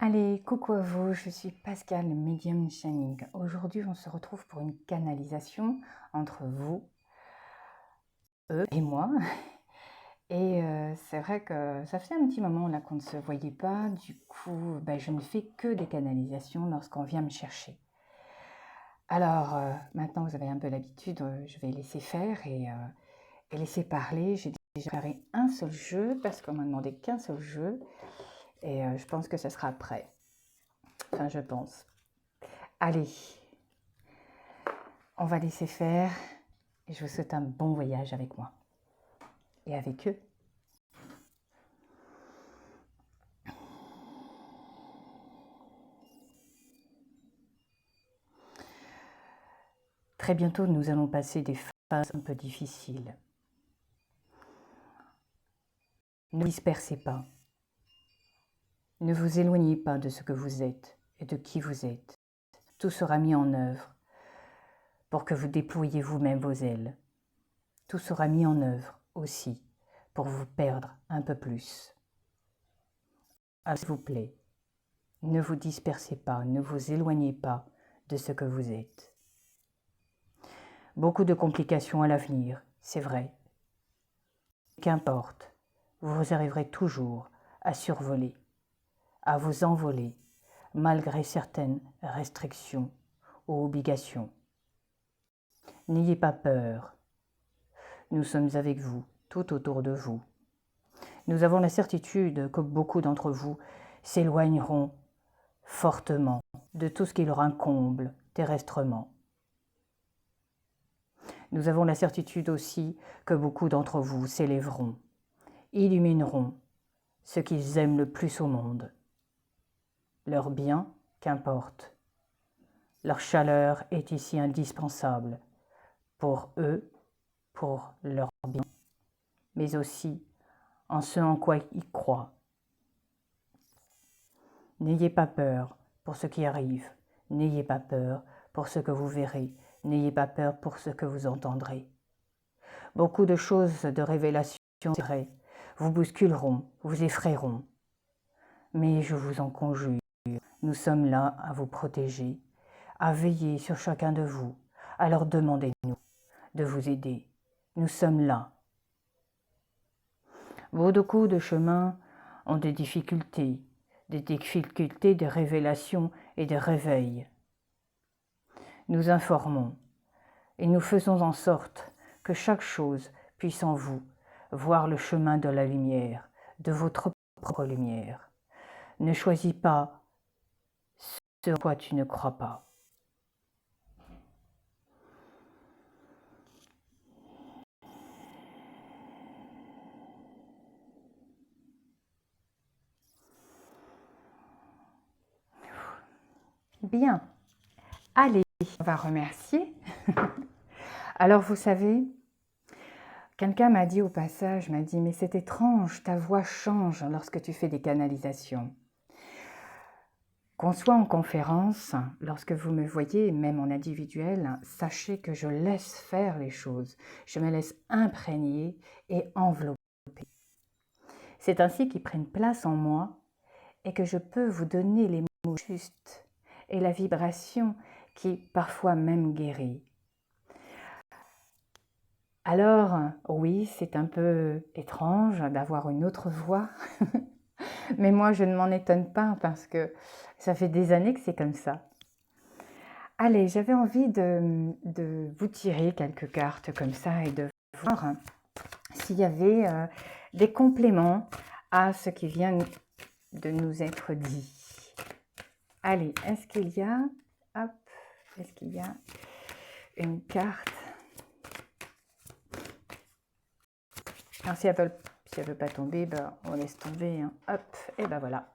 Allez, coucou à vous, je suis Pascal, médium Channing. Aujourd'hui, on se retrouve pour une canalisation entre vous, eux et moi. Et c'est vrai que ça fait un petit moment là qu'on ne se voyait pas. Du coup, je ne fais que des canalisations lorsqu'on vient me chercher. Alors, maintenant, vous avez un peu l'habitude, je vais laisser faire et laisser parler. J'ai déjà préparé un seul jeu parce qu'on m'a demandé qu'un seul jeu. Et je pense que ça sera prêt. Enfin, je pense. Allez, on va laisser faire et je vous souhaite un bon voyage avec moi et avec eux. Très bientôt, nous allons passer des phases un peu difficiles. Ne vous dispersez pas. Ne vous éloignez pas de ce que vous êtes et de qui vous êtes. Tout sera mis en œuvre pour que vous déployiez vous-même vos ailes. Tout sera mis en œuvre aussi pour vous perdre un peu plus. Alors, s'il vous plaît, ne vous dispersez pas, ne vous éloignez pas de ce que vous êtes. Beaucoup de complications à l'avenir, c'est vrai. Qu'importe, vous arriverez toujours à survoler, à vous envoler, malgré certaines restrictions ou obligations. N'ayez pas peur. Nous sommes avec vous, tout autour de vous. Nous avons la certitude que beaucoup d'entre vous s'éloigneront fortement de tout ce qui leur incombe terrestrement. Nous avons la certitude aussi que beaucoup d'entre vous s'élèveront, illumineront ce qu'ils aiment le plus au monde. Leur bien, qu'importe. Leur chaleur est ici indispensable pour eux, pour leur bien, mais aussi en ce en quoi ils croient. N'ayez pas peur pour ce qui arrive, n'ayez pas peur pour ce que vous verrez, n'ayez pas peur pour ce que vous entendrez. Beaucoup de choses de révélation vous bousculeront, vous effrayeront. Mais je vous en conjure, nous sommes là à vous protéger, à veiller sur chacun de vous. Alors demandez-nous de vous aider. Nous sommes là. Beaucoup de chemins ont des difficultés de révélation et de réveil. Nous informons et nous faisons en sorte que chaque chose puisse en vous voir le chemin de la lumière, de votre propre lumière. Ne choisis pas ce en quoi tu ne crois pas. Bien, allez, on va remercier. Alors vous savez, quelqu'un m'a dit au passage, m'a dit « mais c'est étrange, ta voix change lorsque tu fais des canalisations ». Qu'on soit en conférence, lorsque vous me voyez, même en individuel, sachez que je laisse faire les choses. Je me laisse imprégner et envelopper. C'est ainsi qu'ils prennent place en moi et que je peux vous donner les mots justes et la vibration qui parfois même guérit. Alors, oui, c'est un peu étrange d'avoir une autre voix, mais moi je ne m'en étonne pas parce que ça fait des années que c'est comme ça. Allez, j'avais envie de vous tirer quelques cartes comme ça et de voir s'il y avait des compléments à ce qui vient de nous être dit. Allez, est-ce qu'il y a, hop, est-ce qu'il y a une carte? Alors si elle ne veut pas tomber, on laisse tomber, hein. Hop, et ben voilà.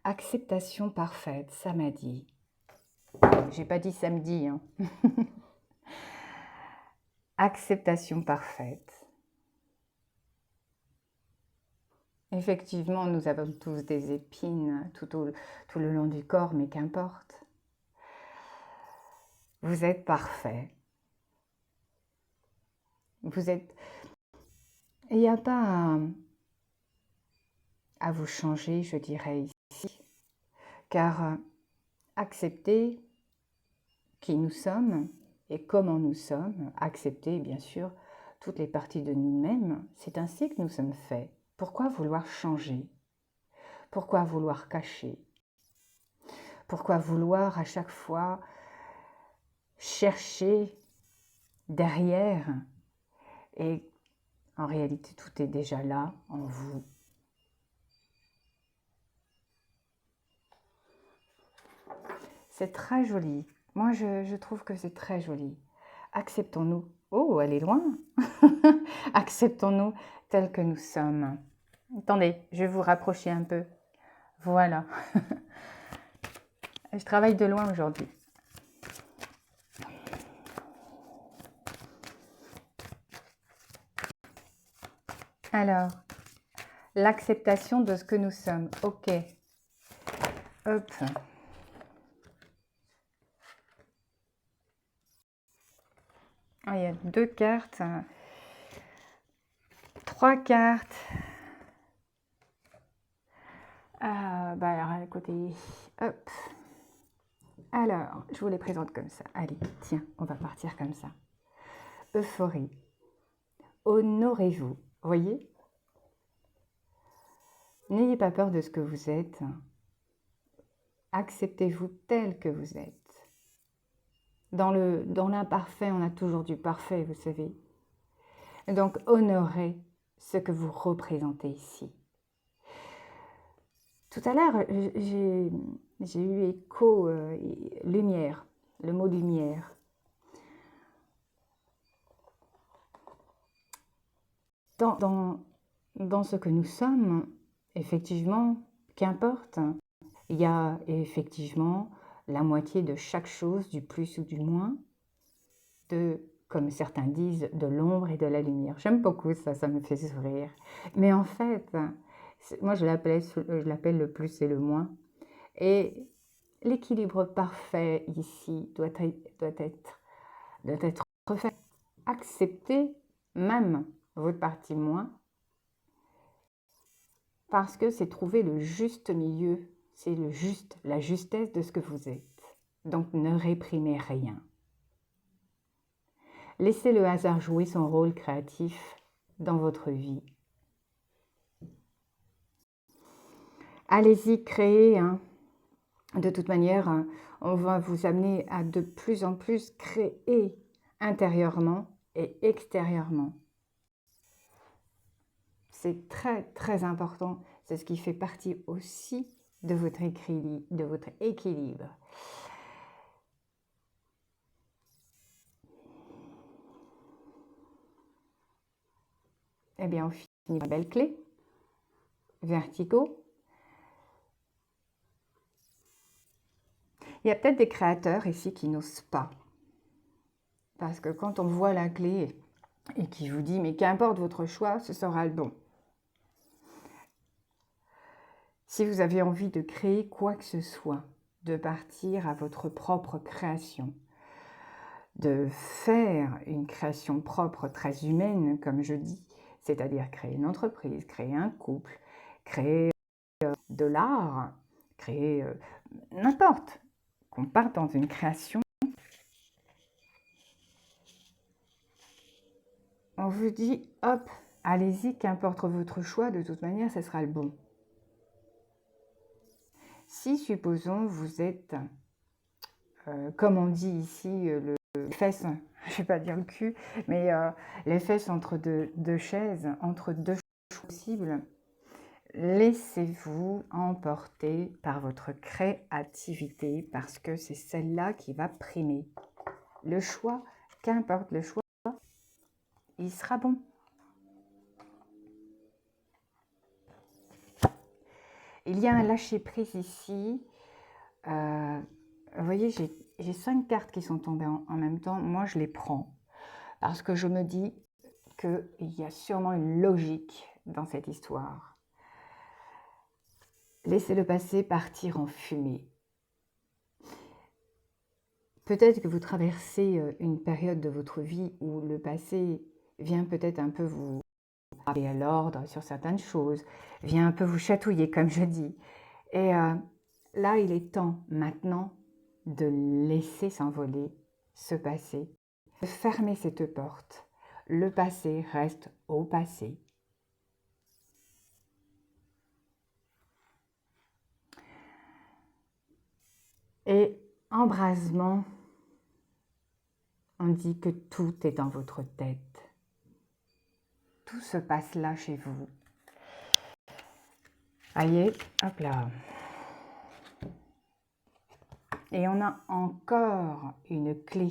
Acceptation parfaite, ça m'a dit. J'ai pas dit samedi, hein. Acceptation parfaite. Effectivement, nous avons tous des épines tout le long du corps, mais qu'importe. Vous êtes parfait. Vous êtes... Il n'y a pas à vous changer, je dirais ici, car accepter qui nous sommes et comment nous sommes, accepter bien sûr toutes les parties de nous-mêmes, c'est ainsi que nous sommes faits. Pourquoi vouloir changer? Pourquoi vouloir cacher? Pourquoi vouloir à chaque fois chercher derrière? Et en réalité, tout est déjà là, en vous. C'est très joli. Moi, je trouve que c'est très joli. Acceptons-nous. Oh, elle est loin. Acceptons-nous tels que nous sommes. Attendez, je vais vous rapprocher un peu. Voilà. Je travaille de loin aujourd'hui. Alors, l'acceptation de ce que nous sommes. Ok. Hop. Ah, il y a 2 cartes. 3 cartes. Alors, écoutez, hop. Alors, je vous les présente comme ça. Allez, tiens, on va partir comme ça. Euphorie. Honorez-vous. Voyez? N'ayez pas peur de ce que vous êtes. Acceptez-vous tel que vous êtes. Dans l'imparfait, on a toujours du parfait, vous savez. Donc, honorez ce que vous représentez ici. Tout à l'heure, j'ai eu écho, lumière, le mot lumière. Dans ce que nous sommes, effectivement, qu'importe, il y a effectivement la moitié de chaque chose, du plus ou du moins, comme certains disent, de l'ombre et de la lumière. J'aime beaucoup ça, ça me fait sourire. Mais en fait, moi je l'appelle le plus et le moins. Et l'équilibre parfait ici doit être fait. Accepter même votre partie moins, parce que c'est trouver le juste milieu, c'est la justesse de ce que vous êtes. Donc ne réprimez rien. Laissez le hasard jouer son rôle créatif dans votre vie. Allez-y, créez. Hein. De toute manière, on va vous amener à de plus en plus créer intérieurement et extérieurement. C'est très très important. C'est ce qui fait partie aussi de votre équilibre. Eh bien, on finit par la belle clé. Vertigo. Il y a peut-être des créateurs ici qui n'osent pas. Parce que quand on voit la clé et qui vous dit « mais qu'importe votre choix, ce sera le bon ». Si vous avez envie de créer quoi que ce soit, de partir à votre propre création, de faire une création propre, très humaine, comme je dis, c'est-à-dire créer une entreprise, créer un couple, créer de l'art, créer n'importe, qu'on parte dans une création, on vous dit, hop, allez-y, qu'importe votre choix, de toute manière, ce sera le bon. Si, supposons, vous êtes, comme on dit ici, les fesses, je ne vais pas dire le cul, mais les fesses entre deux chaises, entre deux choix possibles, laissez-vous emporter par votre créativité parce que c'est celle-là qui va primer. Le choix, qu'importe le choix, il sera bon. Il y a un lâcher-prise ici. Vous voyez, j'ai 5 cartes qui sont tombées en même temps. Moi, je les prends parce que je me dis qu'il y a sûrement une logique dans cette histoire. Laissez le passé partir en fumée. Peut-être que vous traversez une période de votre vie où le passé vient peut-être un peu vous rappeler à l'ordre sur certaines choses, vient un peu vous chatouiller, comme je dis. Et là, il est temps maintenant de laisser s'envoler ce passé, de fermer cette porte. Le passé reste au passé. Et embrasement, on dit que tout est dans votre tête. Tout se passe là chez vous. Voyez, hop là. Et on a encore une clé.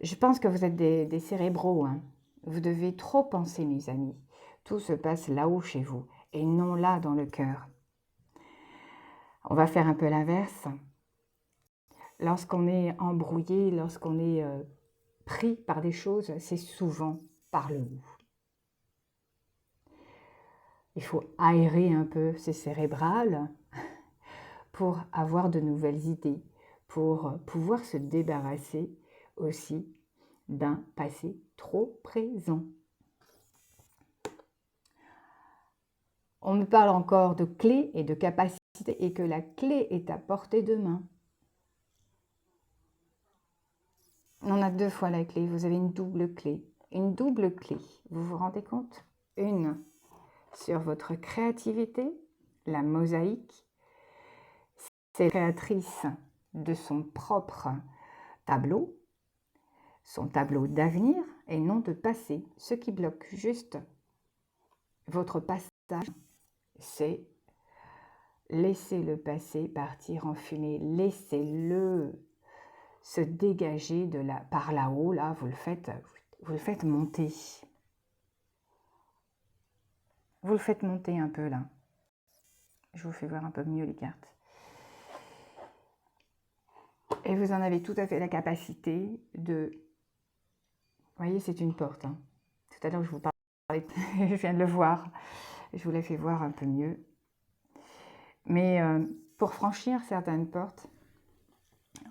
Je pense que vous êtes des cérébraux, hein. Vous devez trop penser, mes amis. Tout se passe là-haut chez vous et non là dans le cœur. On va faire un peu l'inverse. Lorsqu'on est embrouillé, lorsqu'on est pris par des choses, c'est souvent par le haut. Il faut aérer un peu ses cérébrales pour avoir de nouvelles idées, pour pouvoir se débarrasser aussi d'un passé trop présent. On me parle encore de clés et de capacités et que la clé est à portée de main. On a 2 fois la clé, vous avez une double clé. Une double clé, vous vous rendez compte? Une sur votre créativité, la mosaïque. C'est la créatrice de son propre tableau, son tableau d'avenir et non de passé. Ce qui bloque juste votre passage, c'est laisser le passé partir en fumée, laissez-le se dégager par là-haut, là, vous le faites monter. Vous le faites monter un peu là. Je vous fais voir un peu mieux les cartes. Et vous en avez tout à fait la capacité de... Vous voyez, c'est une porte. Hein. Tout à l'heure, je vous parlais, je viens de le voir. Je vous l'ai fait voir un peu mieux. Mais pour franchir certaines portes,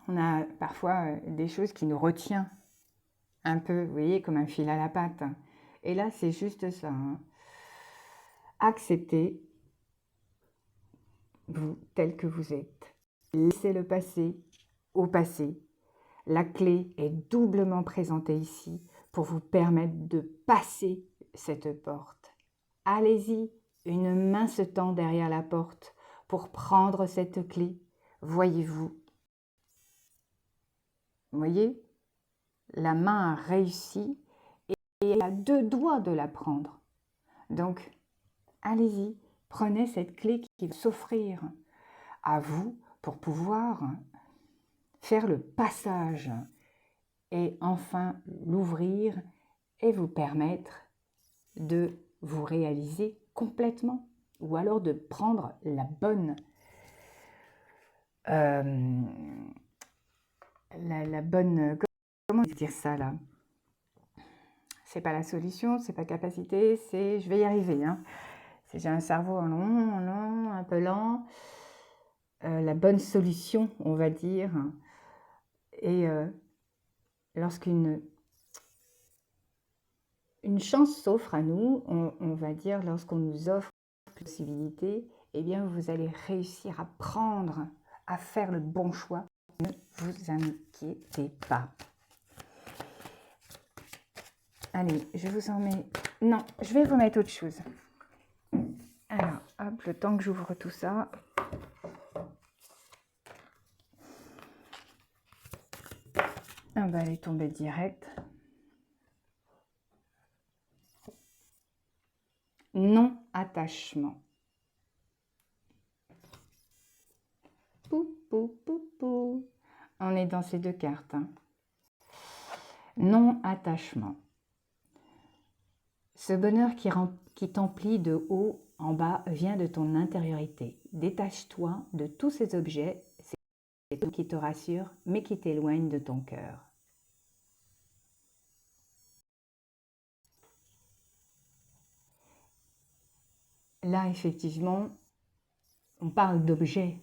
on a parfois des choses qui nous retiennent un peu, vous voyez, comme un fil à la patte. Et là, c'est juste ça. Hein. Acceptez vous tel que vous êtes. Laissez le passé au passé. La clé est doublement présentée ici pour vous permettre de passer cette porte. Allez-y, une main se tend derrière la porte pour prendre cette clé. Voyez-vous? Voyez? La main a réussi et elle a 2 doigts de la prendre. Donc, allez-y, prenez cette clé qui va s'offrir à vous pour pouvoir faire le passage et enfin l'ouvrir et vous permettre de vous réaliser complètement ou alors de prendre la bonne comment dire ça là, c'est pas la solution, c'est pas capacité, c'est je vais y arriver, hein. J'ai un cerveau long, un peu lent, la bonne solution on va dire. Et lorsqu'une chance s'offre à nous, on va dire, lorsqu'on nous offre une possibilité, eh bien vous allez réussir à prendre, à faire le bon choix. Ne vous inquiétez pas. Allez, je vous en mets... Non, je vais vous mettre autre chose. Alors, hop, le temps que j'ouvre tout ça. On va aller tomber direct. Non-attachement. Pou, pou, pou, pou. On est dans ces 2 cartes. Hein. Non-attachement. Ce bonheur qui t'emplit de haut en bas vient de ton intériorité. Détache-toi de tous ces objets qui te rassurent, mais qui t'éloignent de ton cœur. Là, effectivement, on parle d'objets.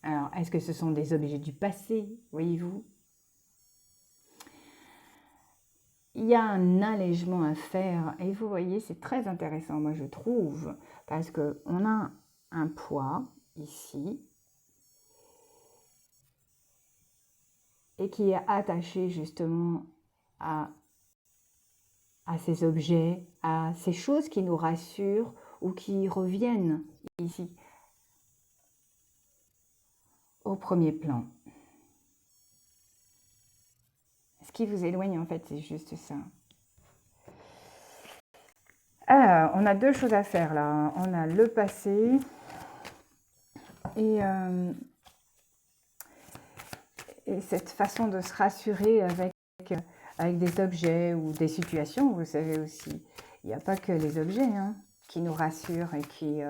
Alors, est-ce que ce sont des objets du passé, voyez-vous? il y a un allègement à faire. Et vous voyez, c'est très intéressant, moi je trouve, parce qu'on a un poids ici et qui est attaché justement à ces objets, à ces choses qui nous rassurent ou qui reviennent ici au premier plan. Ce qui vous éloigne, en fait, c'est juste ça. Alors, on a deux choses à faire là. On a le passé et cette façon de se rassurer avec des objets ou des situations, vous savez aussi. Il n'y a pas que les objets qui nous rassurent et qui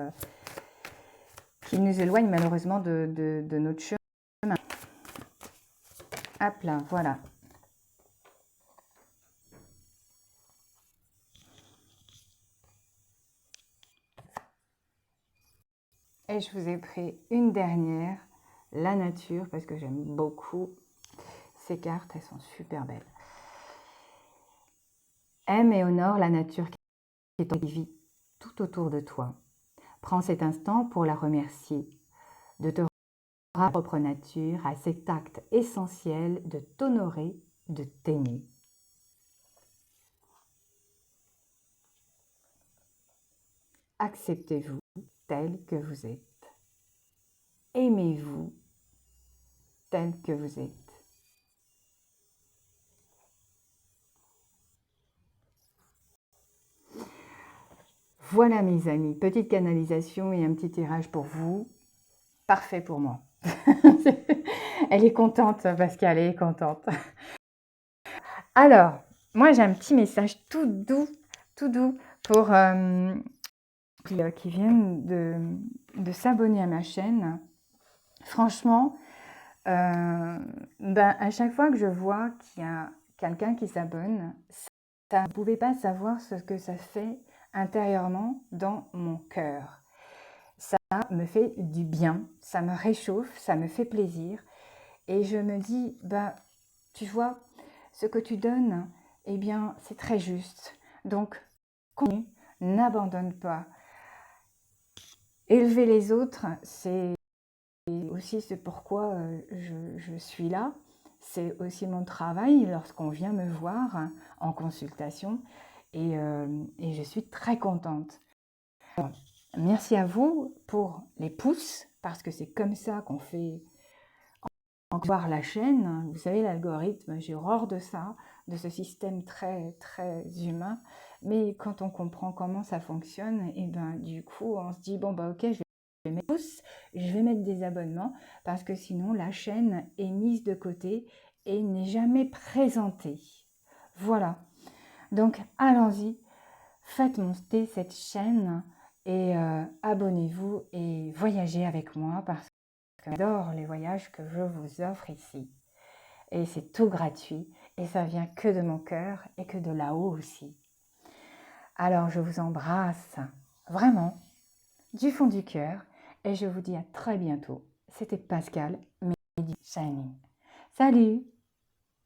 nous éloignent malheureusement de notre chemin. Hop là, voilà. Et je vous ai pris une dernière, la nature, parce que j'aime beaucoup ces cartes, elles sont super belles. Aime et honore la nature qui vit tout autour de toi. Prends cet instant pour la remercier, de te rendre à ta propre nature, à cet acte essentiel de t'honorer, de t'aimer. Acceptez-vous tel que vous êtes. Aimez-vous tel que vous êtes. Voilà mes amis, petite canalisation et un petit tirage pour vous. Parfait pour moi. Elle est contente parce qu'elle est contente. Alors, moi j'ai un petit message tout doux pour qui viennent de s'abonner à ma chaîne. Franchement, à chaque fois que je vois qu'il y a quelqu'un qui s'abonne, vous ne pouvez pas savoir ce que ça fait intérieurement dans mon cœur. Ça me fait du bien, ça me réchauffe, ça me fait plaisir. Et je me dis, tu vois, ce que tu donnes, eh bien, c'est très juste. Donc, continue, n'abandonne pas. Élever les autres, c'est aussi ce pourquoi je suis là. C'est aussi mon travail lorsqu'on vient me voir en consultation. Et je suis très contente. Alors, merci à vous pour les pouces, parce que c'est comme ça qu'on fait voir la chaîne. Vous savez, l'algorithme, j'ai horreur de ça, de ce système très humain. Mais quand on comprend comment ça fonctionne, et du coup, on se dit, bon ok, je vais mettre des pouces, je vais mettre des abonnements, parce que sinon la chaîne est mise de côté et n'est jamais présentée. Voilà. Donc, allons-y, faites monter cette chaîne et abonnez-vous et voyagez avec moi parce que j'adore les voyages que je vous offre ici. Et c'est tout gratuit et ça vient que de mon cœur et que de là-haut aussi. Alors, je vous embrasse vraiment du fond du cœur et je vous dis à très bientôt. C'était Pascal, Medi Shining. Salut!